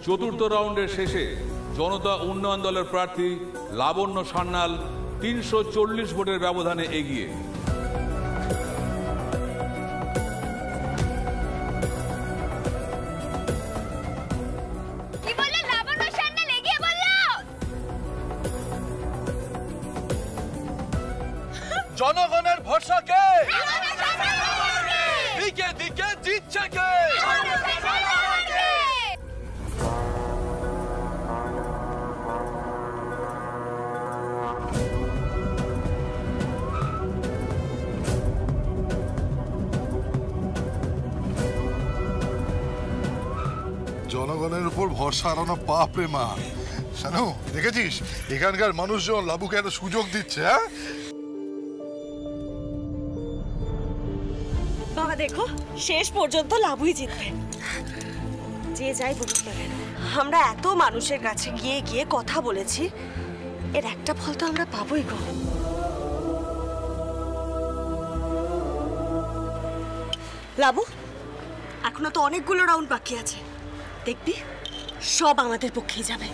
চতুর্থ রাউন্ডের শেষে জনতা উন্নয়ন দলের প্রার্থী লাবণ্য সান্যাল 340 ভোটের ব্যবধানে এগিয়ে। জনগণের ভরসা কে? দিকে দিকে জিতছে কে? জনগণের উপর ভরসা হারানো পাপ রে মা। শানু, দেখেছিস এখানকার মানুষজন লাবুকে একটা সুযোগ দিচ্ছে। হ্যাঁ বাবা, দেখো শেষ পর্যন্ত লাবুই জিতবে, যে যাই বলুক না কেন। আমরা এত মানুষের কাছে গিয়ে গিয়ে কথা বলেছি, এর একটা ফল তো আমরা পাবোই গো। লাবু, এখনো তো অনেকগুলো রাউন্ড বাকি আছে, দেখবি সব আমাদের পক্ষেই যাবে।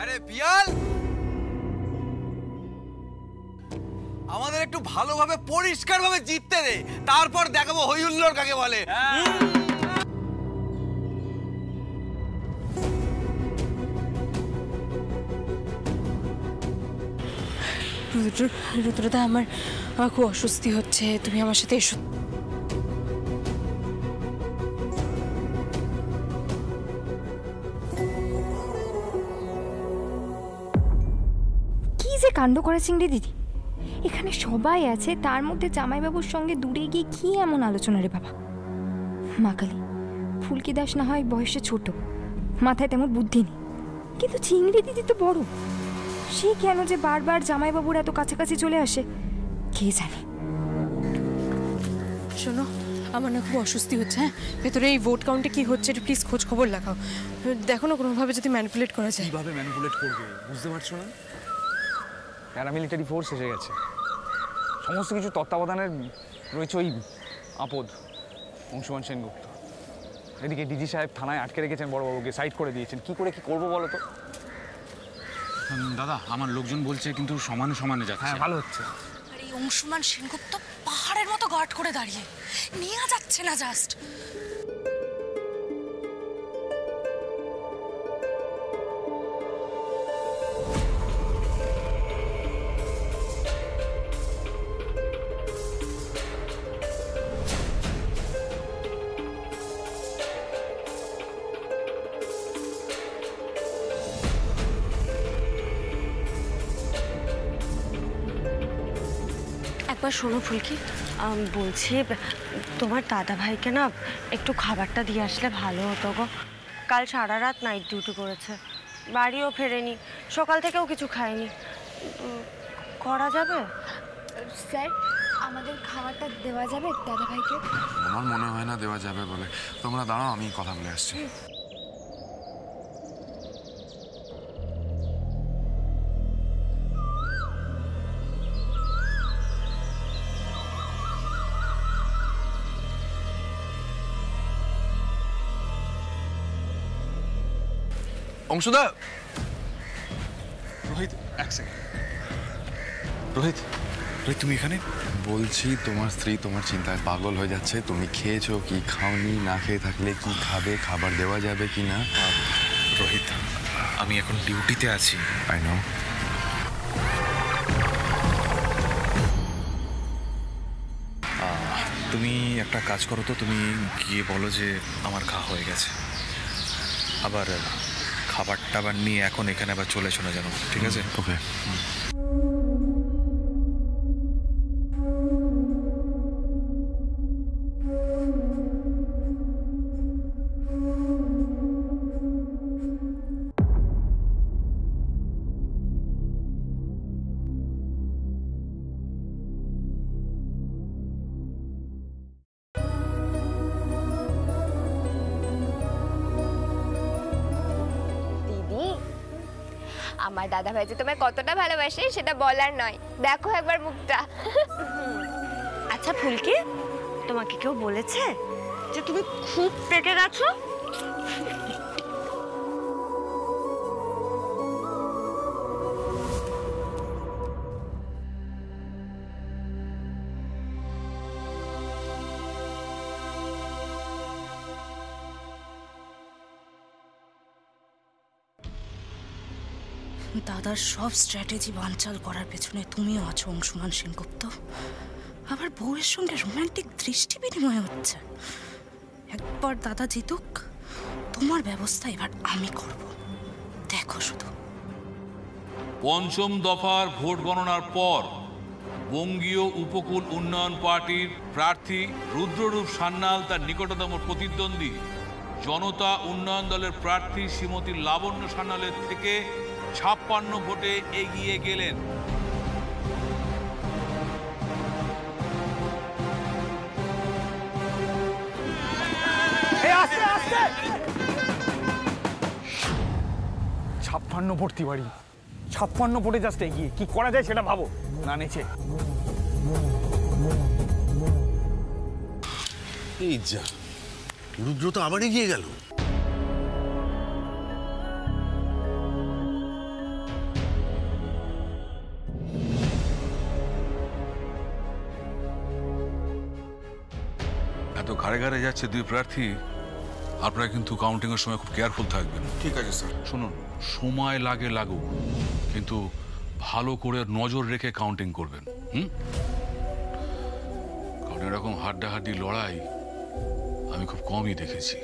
আরে বিয়াল, আমাদের একটু ভালোভাবে পরিষ্কারভাবে জিততে দে, তারপর দেখাবো হই হুল্লোড় কাকে বলে। রুদ্রদা, আমার খুব অস্বস্তি হচ্ছে, তুমি আমার সাথে এসো। কি যে কাণ্ড করেছেন রে দিদি, এখানে সবাই আছে, তার মধ্যে জামাইবাবুর সঙ্গে দূরে গিয়ে কি এমন আলোচনা রে বাবা। মা কালী, ফুলকি দাস না হয় বয়সে ছোট, মাথায় তেমন বুদ্ধি নেই, কিন্তু চিংড়ি দিদি তো বড়, সে কেন যে বারবার জামাইবাবুর এত কাছাকাছি চলে আসে কে জানে। শোনো, আমার না খুব অস্বস্তি হচ্ছে। হ্যাঁ, ভেতরে এই ভোট কাউন্টে কি হচ্ছে এটা প্লিজ খোঁজ খবর লাগাও, দেখো না কোনোভাবে যদি ম্যানিপুলেট করা যায়। কিভাবে ম্যানিপুলেট করবে বুঝতে পারছো না? প্যারামিলিটারি ফোর্স এসে গেছে, সমস্ত কিছু তত্ত্বাবধানের রয়েছে ওই আপদ অংশুমান সেনগুপ্ত। এদিকে ডিজি সাহেব থানায় আটকে রেখেছেন বড়বাবুকে, সাইড করে দিয়েছেন। কি করে কি করবো বলো তো? দাদা, আমার লোকজন বলছে কিন্তু সমানে সমানে যাচ্ছে। হ্যাঁ, ভালো হচ্ছে। আর এই অংশুমান সেনগুপ্ত পাহাড়ের মতো গার্ড করে দাঁড়িয়ে, নিয়ে যাচ্ছে না জাস্ট। একবার শোনো ফুলকি, বলছি তোমার দাদা ভাইকে না একটু খাবারটা দিয়ে আসলে ভালো হতো গো। কাল সারা রাত নাইট ডিউটি করেছে, বাড়িও ফেরেনি, সকাল থেকেও কিছু খায়নি। করা যাবে? স্যার, আমাদের খাবারটা দেওয়া যাবে দাদা ভাইকে? আমার মনে হয় না দেওয়া যাবে বলে। তোমরা দাঁড়াও, আমি কথা বলে আসছি। অংশুদা, রোহিত এক সেকেন্ড। রোহিত, তুমি এখানে? বলছি তোমার স্ত্রী তোমার চিন্তায় পাগল হয়ে যাচ্ছে। তুমি খেয়েছো কি খাওনি, না খেয়ে থাকলে কি খাবে, খাবার দেওয়া যাবে কি না? রোহিত, আমি এখন ডিউটিতে আছি। I know. তুমি একটা কাজ করো তো, তুমি গিয়ে বলো যে আমার খাওয়া হয়ে গেছে, আবার খাবার টাবার নিয়ে এখন এখানে আবার চলে শোনা যেন, ঠিক আছে? ওকে। আমার দাদা ভাই যে তোমায় কতটা ভালোবাসে সেটা বলার নয়, দেখো একবার মুখটা। আচ্ছা ফুলকি, তোমাকে কেউ বলেছে যে তুমি খুব পেকে গেছো? দাদার সব স্ট্র্যাটেজি বানচাল করার পেছনে তুমিও আছো অংশুমান সেনগুপ্ত। আবার বউয়ের সঙ্গে রোমান্টিক দৃষ্টি বিনিময় হচ্ছে। একবার দাদা জিতুক, তোমার ব্যবস্থা এবার আমি করব, দেখো শুধু। পঞ্চম দফার ভোট গণনার পর বঙ্গীয় উপকূল উন্নয়ন পার্টির প্রার্থী রুদ্ররূপ সান্যাল তার নিকটতম প্রতিদ্বন্দ্বী জনতা উন্নয়ন দলের প্রার্থী শ্রীমতী লাবণ্য সান্যালের থেকে 56 ভোটে এগিয়ে গেলেন। ছাপ্পান্ন ভোট তিওয়ারি, 56 ভোটে জাস্ট এগিয়ে। কি করা যায় সেটা ভাবো না। নেচে এই যা, রুদ্র তো আবার এগিয়ে গেল। এত ঘাড়ে ঘাড়ে যাচ্ছে দুই প্রার্থী, আপনারা কিন্তু কাউন্টিং এর সময় খুব কেয়ারফুল থাকবেন। ঠিক আছে স্যার। শুনুন, সময় লাগে লাগুক, কিন্তু ভালো করে নজর রেখে কাউন্টিং করবেন। কারণ এরকম হাড্ডাহাড্ডি লড়াই আমি খুব কমই দেখেছি।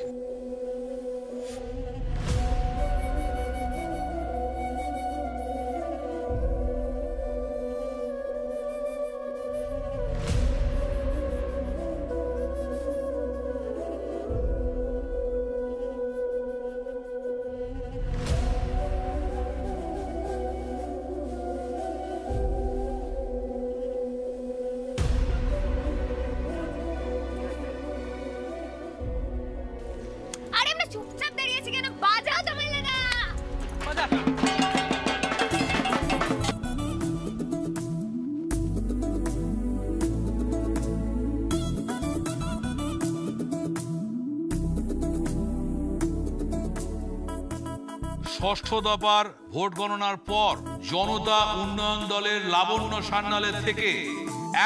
ষষ্ঠ দফার ভোট গণনার পর জনতা উন্নয়ন দলের লাবণ্য সান্যালের থেকে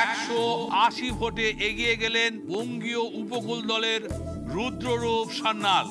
180 ভোটে এগিয়ে গেলেন বঙ্গীয় উপকূল দলের রুদ্ররূপ সান্যাল।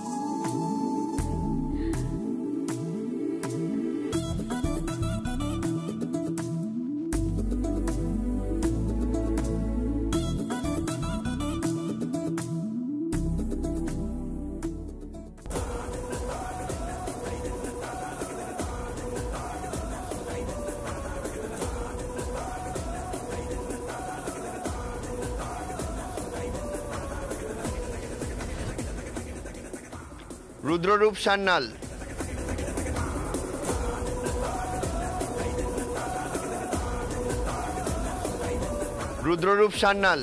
রুদ্ররূপ সান্যাল, রুদ্ররূপ সান্যাল।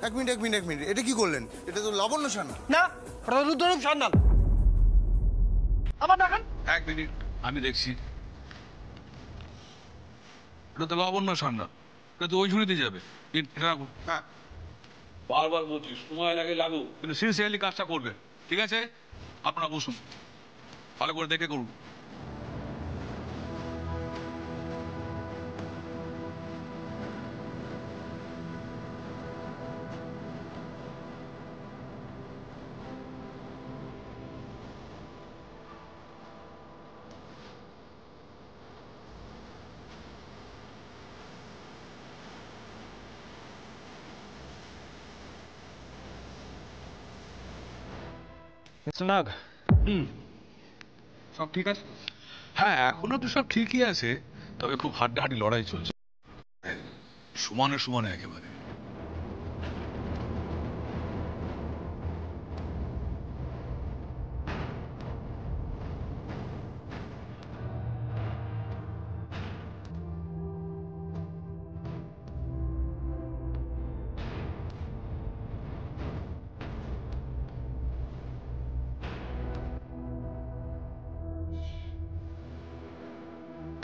এক মিনিট, এটা কি করলেন? এটা তো লাবণ্য সান্যাল না, ওটা রুদ্ররূপ সান্যাল। আবার দেখান। এক মিনিট, আমি দেখছি। এটা তো লাবণ্য সান্যাল, এটা তো ওই ঝুড়িতে যাবে। বারবার বলছি সময় লাগে লাগুক, কিন্তু সিনসিয়ারলি কাজটা করবে। ঠিক আছে, আপনারা বসুন, ভালো করে দেখে করুন। নাগ, সব ঠিক আছে? হ্যাঁ, এখনো তো সব ঠিকই আছে, তবে খুব হাড্ডাহাড্ডি লড়াই চলছে, সমানে সমানে একেবারে।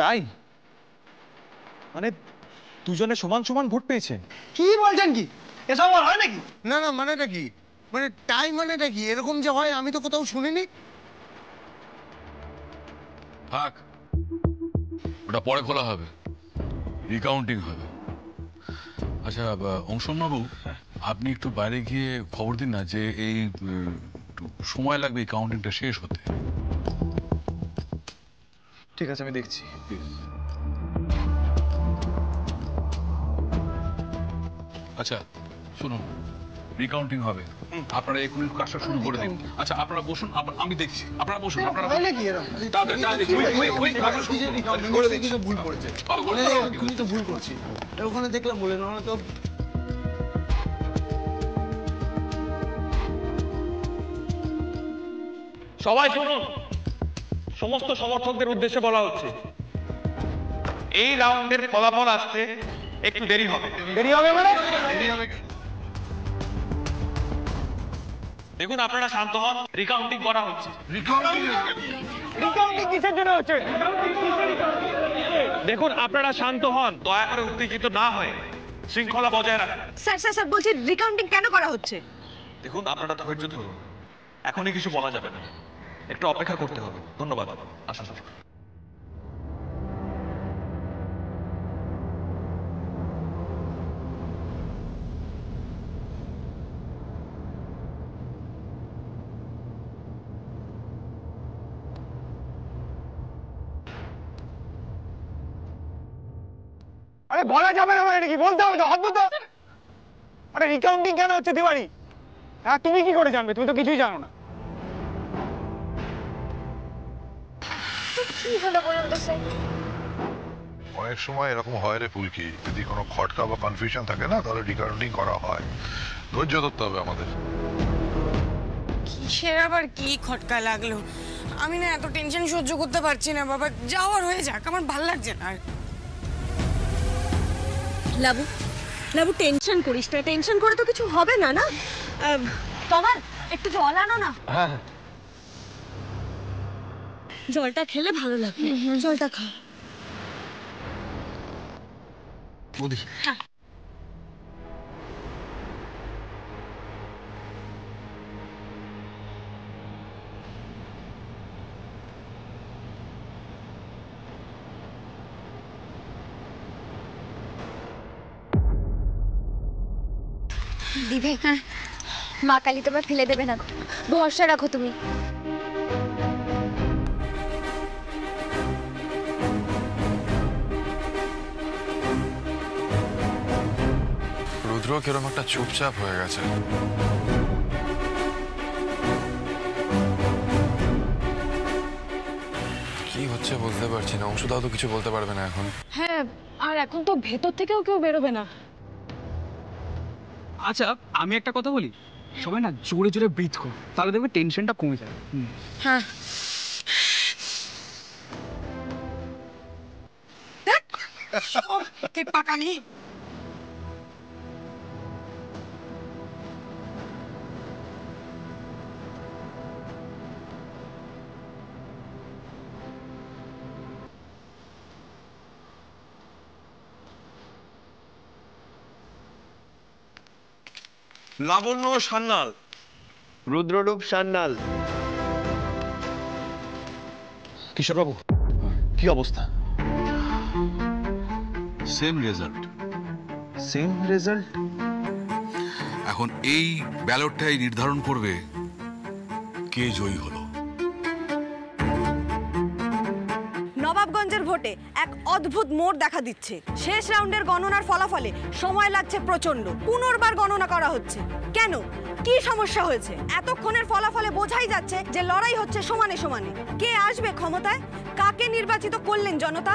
তাই মানে দুজনে সমান সমান ভোট পেয়েছে? কি বলছেন কি? এসব হয় নাকি? না না, মানেটা কি? মানে টাই মানেটা কি? এরকম যে হয় আমি তো কোথাও শুনিনি। থাক, ওটা পরে খোলা হবে, রিকাউন্টিং হবে। আচ্ছা অংশন বাবু, আপনি একটু বাইরে গিয়ে খবর দিন না যে এই সময় লাগবে এই কাউন্টিংটা শেষ হতে। ঠিক আছে, আমি দেখছি। আচ্ছা শুনুন, রিকাউন্টিং হবে, আপনারা এখনই কাজটা শুরু করে দিন। আচ্ছা আপনারা বসুন, আমি দেখছি। আপনারা বসুন, আপনারা হয় নাকি এরকম? ভুল করেছে, এক্ষুনি তো ভুল করছি। ওখানে দেখলাম বলে না তো। সবাই শুনুন, সমস্ত সমর্থকদের উদ্দেশ্যে বলা হচ্ছে, এই রাউন্ডের ফলাফল আসতে একটু দেরি হবে। দেরি হবে মানে? দেখুন আপনারা শান্ত হন, রিকাউন্টিং করা হচ্ছে। রিকাউন্টিং কিসের জন্য হচ্ছে? দেখুন আপনারা শান্ত হন, দয়া করে উত্তেজিত না হয়ে শৃঙ্খলা বজায় রাখুন। স্যার স্যার স্যার বলছি রিকাউন্টিং কেন করা হচ্ছে? দেখুন আপনারা ধৈর্য ধরুন, এখনই কিছু বলা যাবে না, একটু অপেক্ষা করতে হবে। ধন্যবাদ। আসুন। আরে বলা যাবে না মানে কি? বলতে হবে তো, অদ্ভুত। আরে রিকাউন্টিং কেন হচ্ছে তিওয়ারি? হ্যাঁ তুমি কি করে জানবে? তুমি তো কিছুই জানো না। কি হলো বলুন তো স্যার? অনেক সময় এরকম হয় রে ফুলকি, যদি কোনো খটকা বা কনফিউশন থাকে না তাহলে রিকাউন্টিং করা হয়। ধৈর্য ধরতে হবে আমাদের। কিসের আবার কি খটকা লাগলো? আমি না এত টেনশন সহ্য করতে পারছি না বাবা, যাওয়ার হয়ে যাক, আমার ভাল লাগছে না আর। লাবু লাবু টেনশন করিস না, টেনশন করে তো কিছু হবে না। না তোমার একটু জল আনো না। হ্যাঁ জলটা খেলে ভালো লাগবে, জলটা খা। বৌদি দিবে, হ্যাঁ মা কালী তোমায় ফেলে দেবে না, ভরসা রাখো তুমি। রুদ্র কিরকম একটা চুপচাপ হয়ে গেছে। কি হচ্ছে বুঝতে পারছি না। অংশুদাও তো কিছু বলতে পারবে না এখন। হ্যাঁ, আর এখন তো ভেতর থেকেও কেউ বেরোবে না। আচ্ছা আমি একটা কথা বলি, সবাই না জোরে জোরে ব্রিথ করো, তাহলে দেখবে টেনশনটা কমে যাবে। হ্যাঁ পাকানি। লাবণ্য সান্যাল, রুদ্ররূপ সান্যাল। কিশোরবাবু, কি অবস্থা? Same result. Same result? এখন এই ব্যালটটাই নির্ধারণ করবে কে জয়ী হলো। নবাবগঞ্জের ভোটে এক অদ্ভুত মোড় দেখা দিচ্ছে। শেষ রাউন্ডের গণনার ফলাফলে সময় লাগছে প্রচন্ড, পুনর্বার গণনা করা হচ্ছে। কেন, কি সমস্যা হয়েছে? এতক্ষণের ফলাফলে বোঝাই যাচ্ছে যে লড়াই হচ্ছে সমানে সমানে। কে আসবে ক্ষমতায়? কাকে নির্বাচিত করলেন জনতা?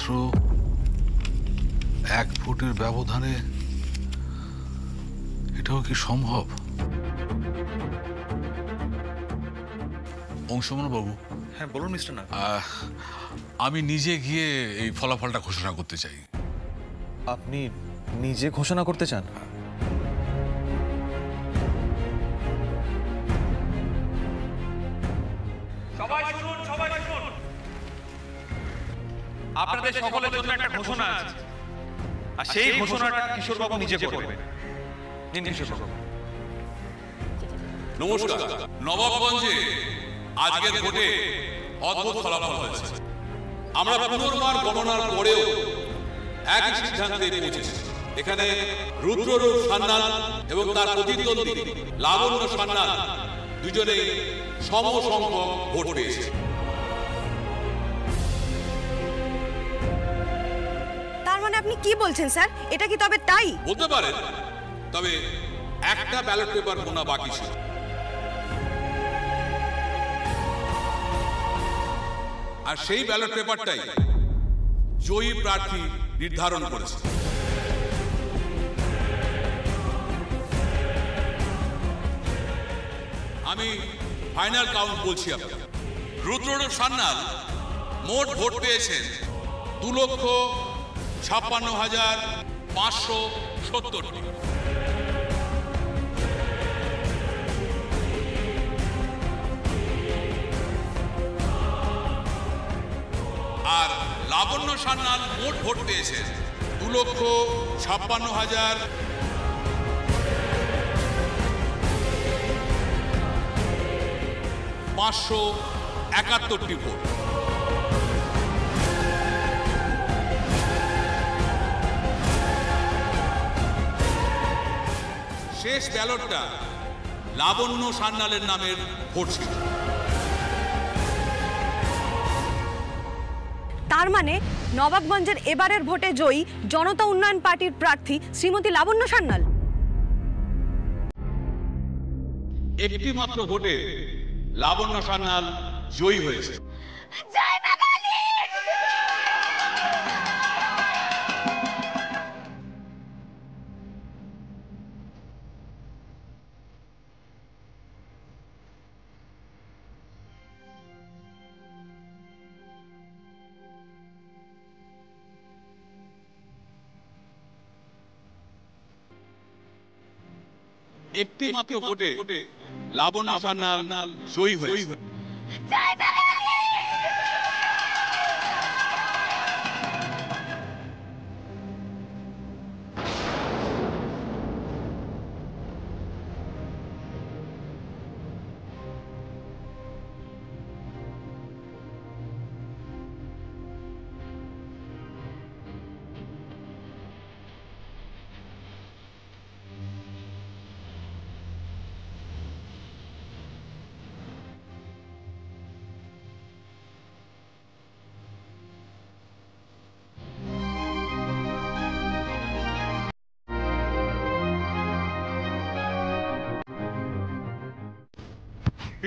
1 ফুটের ব্যবধানে এটাও কি সম্ভব? অংশমান বাবু। হ্যাঁ বলুন মিস্টার নাগ। আমি নিজে গিয়ে এই ফলাফলটা ঘোষণা করতে চাই। আপনি নিজে ঘোষণা করতে চান? সবাই শুনুন, সবাই শুনুন। আপনাদের সকলের জন্য একটা ঘোষণা আছে, আর সেই ঘোষণাটা কিশোরবাবু নিজে করবেন। নিন কিশোরবাবু। নমস্কার। নবাবগঞ্জে আজকের ভোটে অদ্ভুত ফলাফল হয়েছে। আমরা পুনর্বার গণনার পরেও একই সিদ্ধান্তে পৌঁছেছি। এখানে রুদ্ররূপ সান্যাল এবং তার প্রতিদ্বন্দ্বী লাবণ্য সান্যাল দুজনেই সমসংখ্যক ভোট পেয়েছে। তার মানে আপনি কি বলছেন স্যার? এটা কি তবে তাই? বলতে পারেন, তবে একটা ব্যালট পেপার গোনা বাকি ছিল। আর সেই ব্যালট পেপারটাই জয়ী প্রার্থী নির্ধারণ করেছে। আমি ফাইনাল কাউন্ট বলছি আপনাকে। রুদ্ররূপ সান্যাল মোট ভোট পেয়েছেন 2,56,570টি। আর লাবণ্য সান্যাল মোট ভোট পেয়েছেন 2,56,571টি ভোট। শেষ ব্যালটটা লাবণ্য সান্যালের নামের ভোট ছিল। তার মানে নবাবগঞ্জের এবারের ভোটে জয়ী জনতা উন্নয়ন পার্টির প্রার্থী শ্রীমতী লাবণ্য সান্যাল। একটি মাত্র ভোটে লাবণ্য সান্যাল জয়ী হয়েছে। একটি মাত্র ভোটে লাবণ্য সান্যাল জয়ী হয়েছে।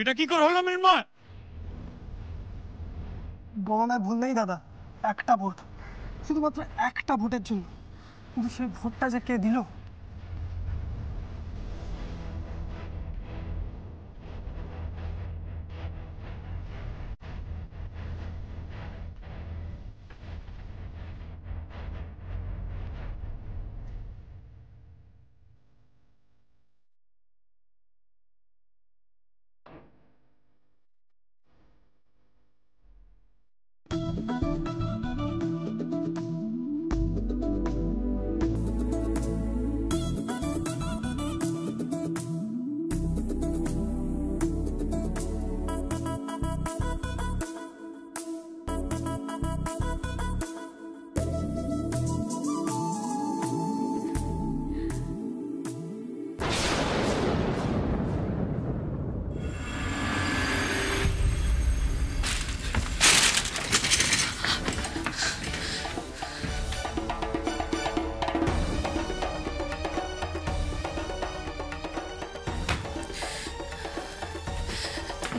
এটা কি করে হলো মৃন্ময়? গণনায় ভুল নেই দাদা, একটা ভোট, শুধুমাত্র একটা ভোটের জন্য, কিন্তু সেই ভোটটা যে কে দিল।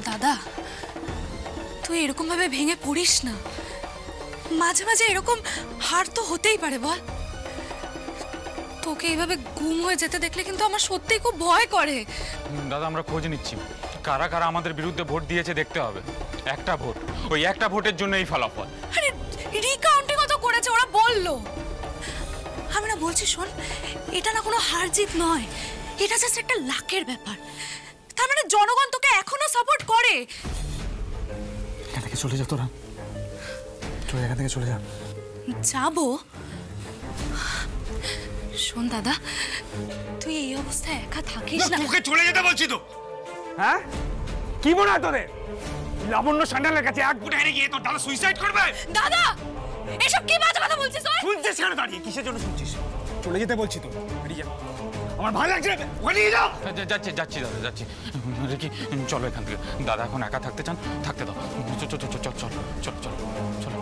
দাদা, তুই এরকম ভাবে ভেঙে পড়িস না। মাঝে মাঝে এরকম হার তো হতেই পারে বল। তোকে এইভাবে গুম হয়ে যেতে দেখলে কিন্তু আমার সত্যিই খুব ভয় করে। দাদা আমরা খোঁজ নিচ্ছি, কারা কারা আমাদের বিরুদ্ধে ভোট দিয়েছে দেখতে হবে। একটা ভোট, ওই একটা ভোটের জন্য এই ফলাফল। আরে রিকাউন্টিং তো করেছে, ওরা বললো। আমি না বলছি শোন, এটা না কোনো হার জিত নয়, এটা জাস্ট একটা লাকের ব্যাপার। তার মানে জনগণ তোকে এখনো সাপোর্ট করে। এখান থেকে চলে যা তোরা, চলে এখান থেকে চলে যা। যাবো? শোন দাদা, তুই এই অবস্থায় একা থাকিস না। তোকে চলে যেতে বলছি তো। হ্যাঁ কি মনে হয় তোদের লাবণ্য সান্যালের কাছে এক ফুট হেরে গিয়ে তোর দাদা সুইসাইড করবে? দাদা এসব কি বাজে কথা বলছিস তুই? শুনছিস কেন দাঁড়িয়ে? কিসের জন্য শুনছিস? চলে যেতে বলছি তো, বেরিয়ে যা। আমার ভালো লাগছে না, ওখানে নিয়ে যাও। যাচ্ছি যাচ্ছি দাদা যাচ্ছি। রিকি চলো এখান থেকে, দাদা এখন একা থাকতে চান, থাকতে দাও। চল চল চল চল চল চল চলো।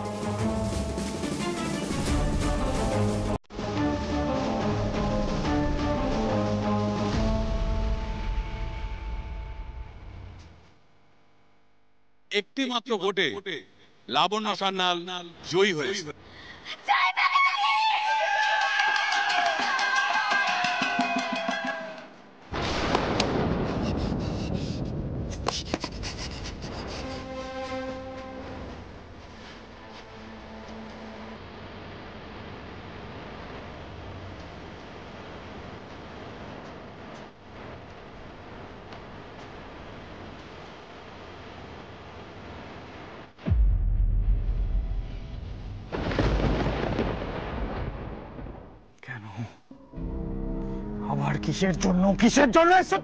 একটি মাত্র ভোটে লাবণ্য সান্যাল জয়ী হয়েছে। কেন আবার কিসের জন্য এসব?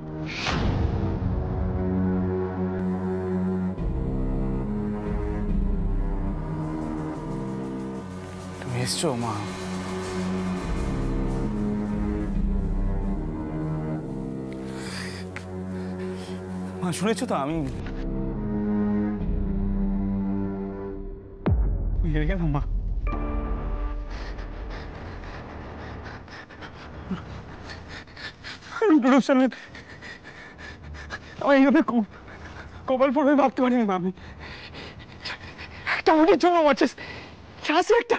তুমি এসছো মা? মা শুনেছো তো আমি হেরে গেলাম মা। আমার এইভাবে কপাল পড়বে ভাবতে পারিনি মা। আমি একটা ভোটের জন্য আমার একটা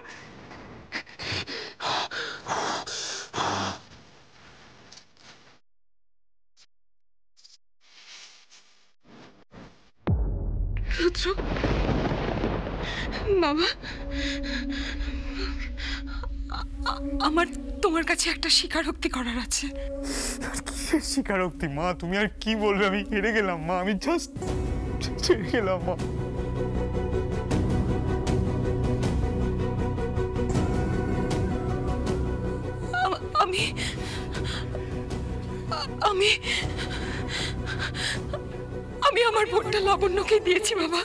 বাবা, আমার তোমার কাছে একটা স্বীকারোক্তি করার আছে। কিসের স্বীকারোক্তি মা? তুমি আর কি বলবে? আমি হেরে গেলাম মা, আমি জাস্ট হেরে গেলাম মা। আমি আমি আমি আমার ভোটটা লাবণ্যকে দিয়েছি বাবা।